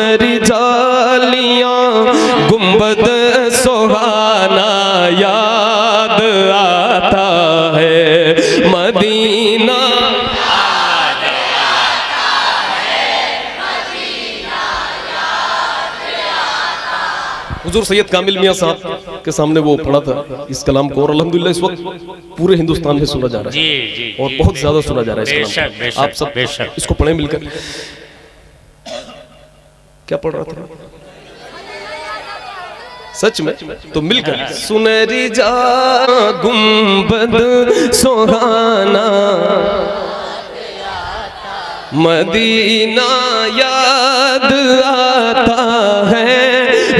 सुनहरी जालियां गुंबद सुहाना याद आता है मदीना। हुजूर सैयद कामिल मियां साहब के सामने वो पढ़ा था इस कलाम को और अल्हम्दुलिल्लाह इस वक्त पूरे हिंदुस्तान में सुना जा रहा है और बहुत ज्यादा सुना जा रहा है इस कलाम को। आप सब इसको पढ़े मिलकर। क्या पढ़ रहा था सच में तो मिलकर। सुनहरी जा गुंबद सुहाना मदीना याद आता है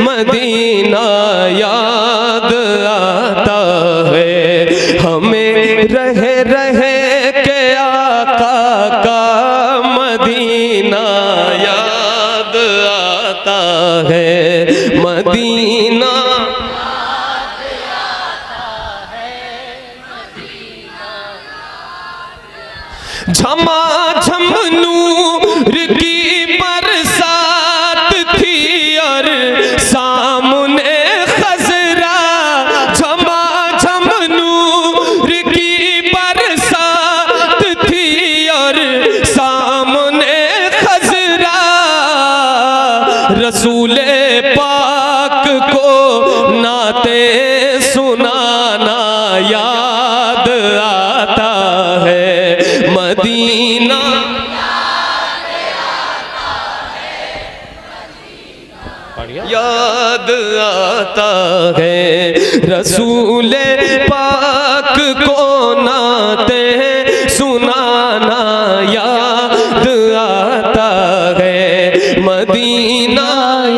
मदीना याद आता है हमें रह रह के आका का मदीना याद आता है मदीना। झमाझम नूर की बरसात थी और सामने खजरा। झमाझम नूर की बरसात थी और सामने खजरा। रसूले पाक को नाते सुनाना याद आता है मदीना। याद आता है रसूले पाक को नाते सुनाना याद आता है मदीना।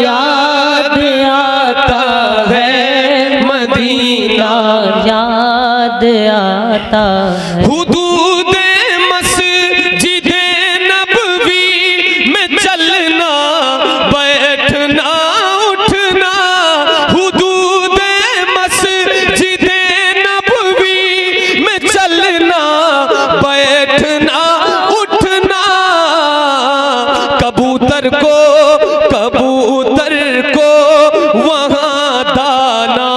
याद आता है मदीना याद आता है। हुदूदे मस्जिदे नबवी में चलना बैठना उठना। हुदूदे मस्जिदे नबवी में चलना बैठना उठना। कबूतर को वहाँ दाना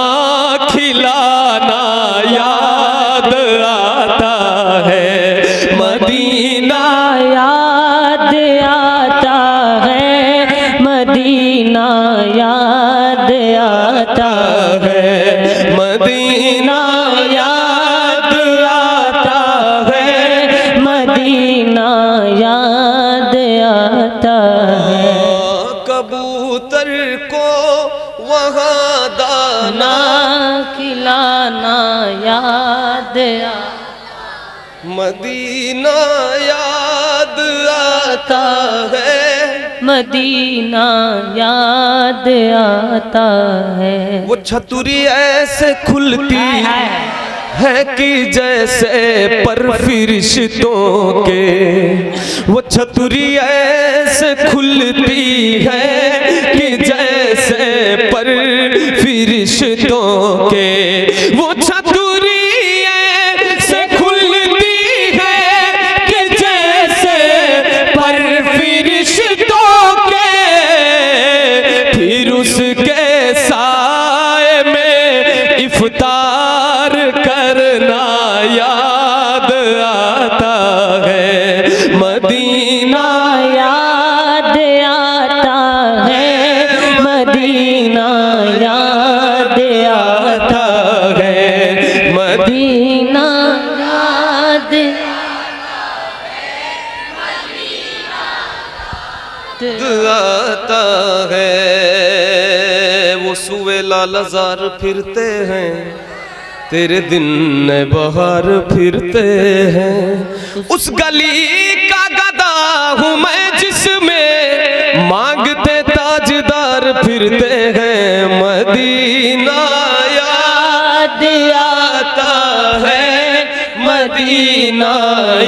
खिलाना याद आता है मदीना। याद आता है मदीना याद आता है मदीना याद आता है मदीना याद आता है। कबूतर को वहाँ दाना खिलाना याद मदीना याद आता है मदीना याद आता है। वो छतुरी ऐसे खुलती है कि जैसे पर फरिश्तों के। वो छतुरी ऐसे खुलती है कि जैसे पर फरिश्तों के। वो छतुरी ऐसे खुलती है कि जैसे पर फरिश्तों के। फिर उसके साए में इफ्तार करना याद आता है मदीना। याद आता है मदीना याद आता है मदीना याद आता है। वो सुए लालजार फिरते हैं तेरे दिन बहार फिरते हैं। उस गली का गदा हूँ मैं जिसमें मांगते ताजदार फिरते हैं मदीना। याद आता है मदीना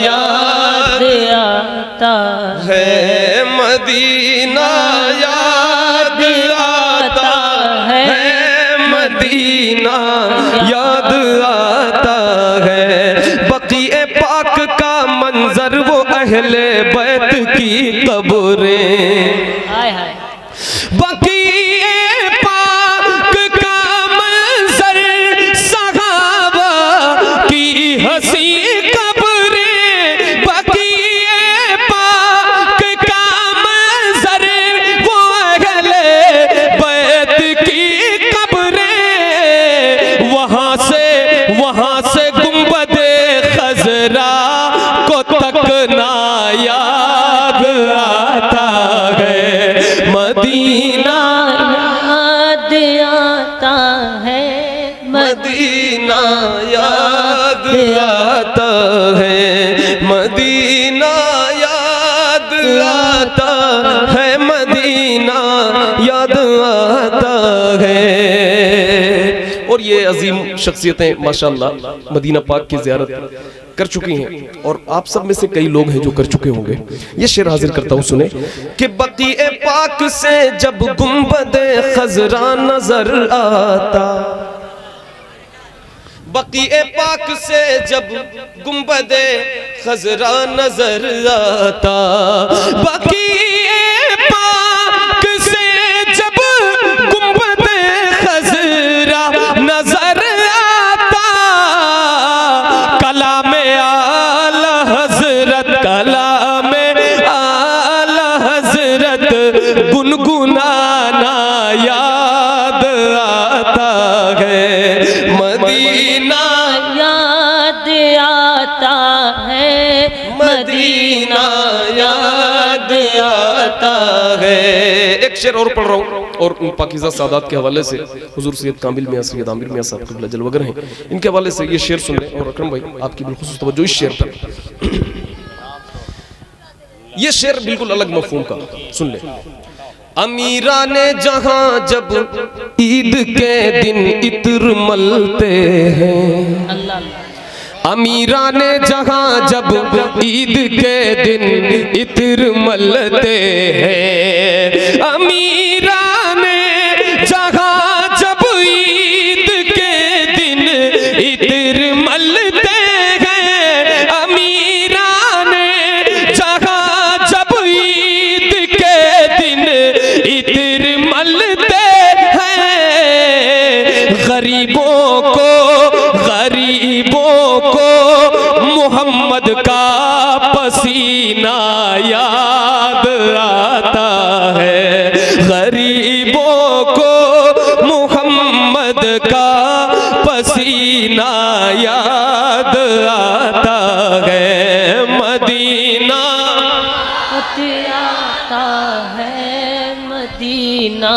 याद आता है मदीना याद आता है मदीना याद आता है। बक़ीए पाक का मंजर वो अहले बैत की कब्रें। बकीए पाक का मंजर, सहाबा की हंसी कब्रें, बकीए पाक का मंजर, वो अहले बैत की कब्रें, वहां से गुंबदे खजरा को तकना याद आता है, मदीना याद आता है, मदीना याद आता है, मदीना याद आता है, मदीना याद आता है। और ये अजीम शख्सियतें माशाअल्लाह मदीना पाक की ज़ियारत कर चुकी हैं, और आप सब में से कई लोग हैं जो कर चुके होंगे। ये शेर हाजिर करता हूँ, सुने कि बकीए पाक से जब गुंबदे खजरा नजर आता, बकीए पाक से जब गुंबदे खजरा नजर आता, बकीए पाक से जब गुंबदे खजरा नजर आता, कलामे आला हजरत, कलामे आला हजरत गुनगुनाना याद आता है, मदीना याद आता है, मदीना याद आता है। एक शेर और पढ़ रहा हूँ, और पाकीज़ा सादात के हवाले से हुजूर सैयद कामिल मियां सैयद आमिर मियां साहब क़िबला जलवगर हैं, इनके हवाले से ये शेर सुन लें। और अकरम भाई आपकी बिलखुसूस तवज्जो इस शेर पर। ये शेर बिल्कुल अलग मफहूम का, सुन ले। अमीरा ने जहां जब ईद के दिन इत्र मलते हैं, अमीरा ने जहां जब ईद के दिन इत्र मलते हैं, अमीरा ने जहां जब ईद के दिन इत्र मलते हैं, अमीरा ने जहां जब ईद के दिन इत्र मलते हैं, गरीबों को मोहम्मद का पसीना याद आता है, गरीबों को मोहम्मद का पसीना याद आता है, मदीना आता है, मदीना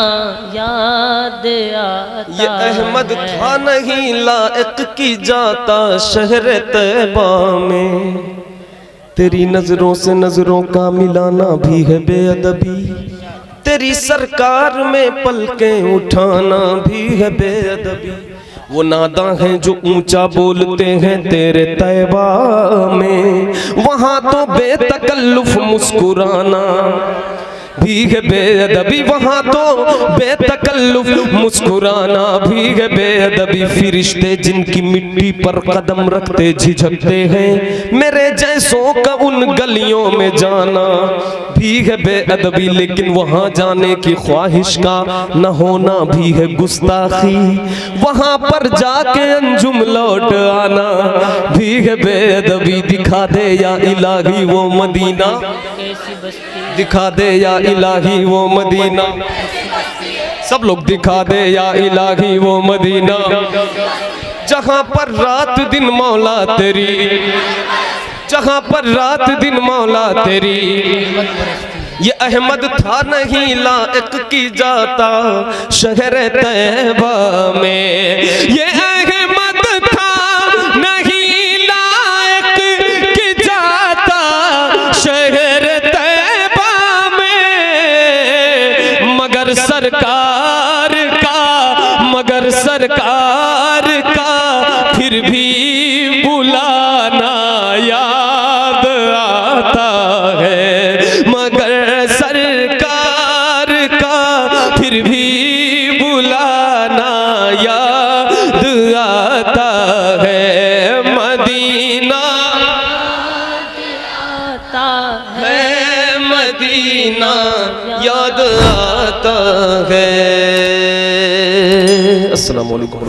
याद आता। ये अहमद था नहीं लायक की जाता शहर तैबा में, तेरी नजरों से नजरों का मिलाना भी है बेअदबी, तेरी सरकार में पलकें उठाना भी है बेअदबी। वो नादा हैं जो ऊंचा बोलते हैं तेरे तैबा में, वहां तो बेतकल्लुफ मुस्कुराना भी है बेअदबी, वहां तो बेतकल्लुफ मुस्कुराना भी है बेअदबी। फिरिश्ते जिनकी मिट्टी पर कदम रखते झिझकते हैं, मेरे जैसों का उन गलियों में जाना भी है बेअदबी, लेकिन वहां जाने की ख्वाहिश का न होना भी है गुस्ताखी, वहां पर जाके अंजुम लौट आना भी है बेअदबी। दिखा दे या इलाही वो मदीना, दिखा दे या इलाही वो मदीना, सब लोग दिखा दे या इलाही वो मदीना, जहां पर रात दिन मौला तेरी, जहां पर रात दिन मौला तेरी। ये अहमद था नहीं लायक की जाता शहर तैबा में, ये अहमद था नहीं लायक की जाता शहर तैबा में, मगर सरकार का फिर भी बुलाना याद आता है, मगर सरकार का फिर भी बुलाना याद आता है, मदीना आता है, मदीना याद आता आता है। अस्सलामु अलैकुम।